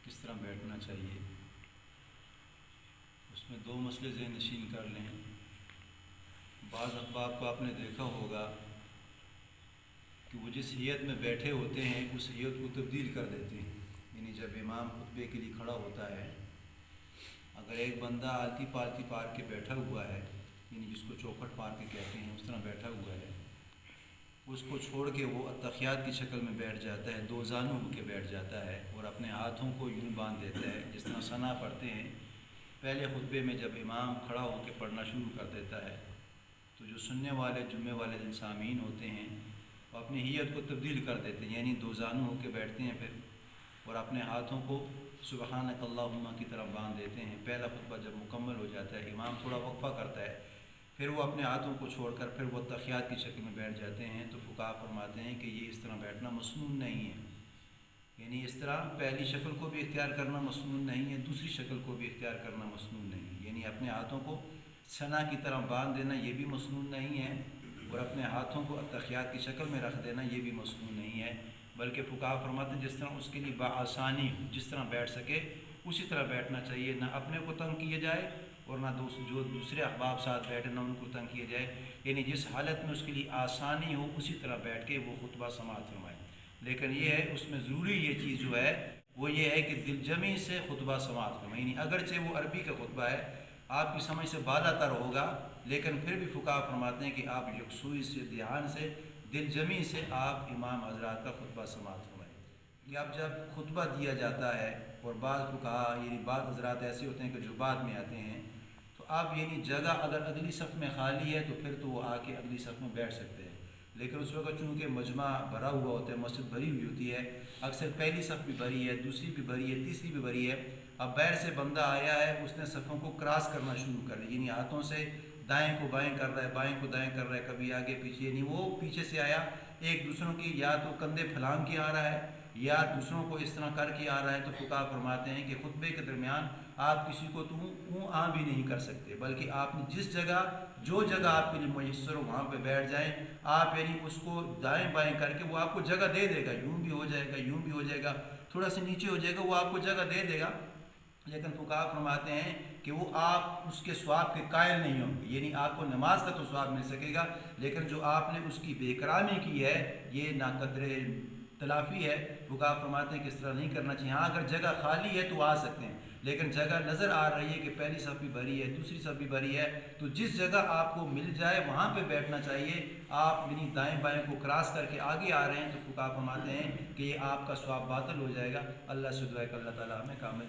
کس طرح بیٹھنا چاہیے، اس میں دو مسئلے ذہن نشین کر لیں۔ بعض احباب کو آپ نے دیکھا ہوگا کہ وہ جس ہیئت میں بیٹھے ہوتے ہیں اس ہیئت کو تبدیل کر دیتے ہیں، یعنی جب امام خطبے کے لیے کھڑا ہوتا ہے، اگر ایک بندہ آلتی پالتی پار کے بیٹھا ہوا ہے، یعنی جس کو چوکھٹ پار کے کہتے ہیں، اس طرح بیٹھا ہوا ہے، اس کو چھوڑ کے وہ اتحیات کی شکل میں بیٹھ جاتا ہے، دو زانو ہو کے بیٹھ جاتا ہے اور اپنے ہاتھوں کو یوں باندھ دیتا ہے جس طرح ثنا پڑھتے ہیں۔ پہلے خطبے میں جب امام کھڑا ہو کے پڑھنا شروع کر دیتا ہے تو جو سننے والے جمعے والے جن سامعین ہوتے ہیں وہ اپنی ہیئت کو تبدیل کر دیتے ہیں، یعنی دو زانو ہو کے بیٹھتے ہیں پھر، اور اپنے ہاتھوں کو سبحانک اللہم کی طرح باندھ دیتے ہیں۔ پہلا خطبہ جب مکمل ہو جاتا ہے، امام تھوڑا وقفہ کرتا ہے، پھر وہ اپنے ہاتھوں کو چھوڑ کر پھر وہ تحیات کی شکل میں بیٹھ جاتے ہیں۔ تو فقہا فرماتے ہیں کہ یہ اس طرح بیٹھنا مسنون نہیں ہے، یعنی اس طرح پہلی شکل کو بھی اختیار کرنا مسنون نہیں ہے، دوسری شکل کو بھی اختیار کرنا مسنون نہیں ہے، یعنی اپنے ہاتھوں کو ثنا کی طرح باندھ دینا یہ بھی مسنون نہیں ہے، اور اپنے ہاتھوں کو تحیات کی شکل میں رکھ دینا یہ بھی مسنون نہیں ہے، بلکہ فقہا فرماتے ہیں جس طرح اس کے لیے بآسانی ہو، جس طرح بیٹھ سکے اسی طرح بیٹھنا چاہیے، نہ اپنے کو تنگ کیا جائے اور نہ جو دوسرے احباب ساتھ بیٹھے نہ ان کو تنگ کیا جائے، یعنی جس حالت میں اس کے لیے آسانی ہو اسی طرح بیٹھ کے وہ خطبہ سماعت فرمائے۔ لیکن یہ ہے اس میں ضروری یہ چیز جو ہے وہ یہ ہے کہ دل جمی سے خطبہ سماعت فرمائے، یعنی اگرچہ وہ عربی کا خطبہ ہے، آپ کی سمجھ سے بالا تر ہوگا، لیکن پھر بھی فقہا فرماتے ہیں کہ آپ یکسوئی سے، دھیان سے، دل جمی سے آپ امام حضرات کا خطبہ سماعت فرمائیں۔ یہ اب جب خطبہ دیا جاتا ہے اور بعض فقہا یعنی بعض حضرات ایسے ہوتے ہیں کہ جو بعد میں آتے ہیں، تو آپ یعنی جگہ اگر اگلی صف میں خالی ہے تو پھر تو وہ آ کے اگلی صف میں بیٹھ سکتے ہیں، لیکن اس وقت چونکہ مجمع بھرا ہوا ہوتا ہے، مسجد بھری ہوئی ہوتی ہے، اکثر پہلی صف بھی بھری ہے، دوسری بھی بھری ہے، تیسری بھی بھری ہے، اب باہر سے بندہ آیا ہے، اس نے صفوں کو کراس کرنا شروع کر دیا، یعنی ہاتھوں سے دائیں کو بائیں کر رہا ہے، بائیں کو دائیں کر رہا ہے، کبھی آگے پیچھے، یعنی وہ پیچھے سے آیا، ایک دوسروں کی یا تو کندھے پھلانگ کے آ رہا ہے یا دوسروں کو اس طرح کر کے آ رہا ہے، تو فقہا فرماتے ہیں کہ خطبے کے درمیان آپ کسی کو تو آ بھی نہیں کر سکتے، بلکہ آپ نے جس جگہ جو جگہ آپ کے لیے میسر ہو وہاں پہ بیٹھ جائیں آپ، یعنی اس کو دائیں بائیں کر کے وہ آپ کو جگہ دے دے گا، یوں بھی ہو جائے گا، یوں بھی ہو جائے گا، تھوڑا سا نیچے ہو جائے گا، وہ آپ کو جگہ دے دے گا، لیکن فقہا فرماتے ہیں کہ وہ آپ اس کے ثواب کے قائل نہیں ہوں گے، یعنی آپ کو نماز کا تو ثواب مل سکے گا، لیکن جو آپ نے اس کی بے احترامی کی ہے یہ ناقدر تلافی ہے۔ فقہا فرماتے ہیں کہ اس طرح نہیں کرنا چاہیے، ہاں اگر جگہ خالی ہے تو آ سکتے ہیں، لیکن جگہ نظر آ رہی ہے کہ پہلی صف بھی بھری ہے، دوسری صف بھی بھری ہے، تو جس جگہ آپ کو مل جائے وہاں پہ بیٹھنا چاہیے۔ آپ یعنی دائیں بائیں کو کراس کر کے آگے آ رہے ہیں تو فقہا فرماتے ہیں کہ یہ آپ کا ثواب باطل ہو جائے گا۔ اللہ سے دعا ہے کہ اللہ تعالیٰ ہمیں کامل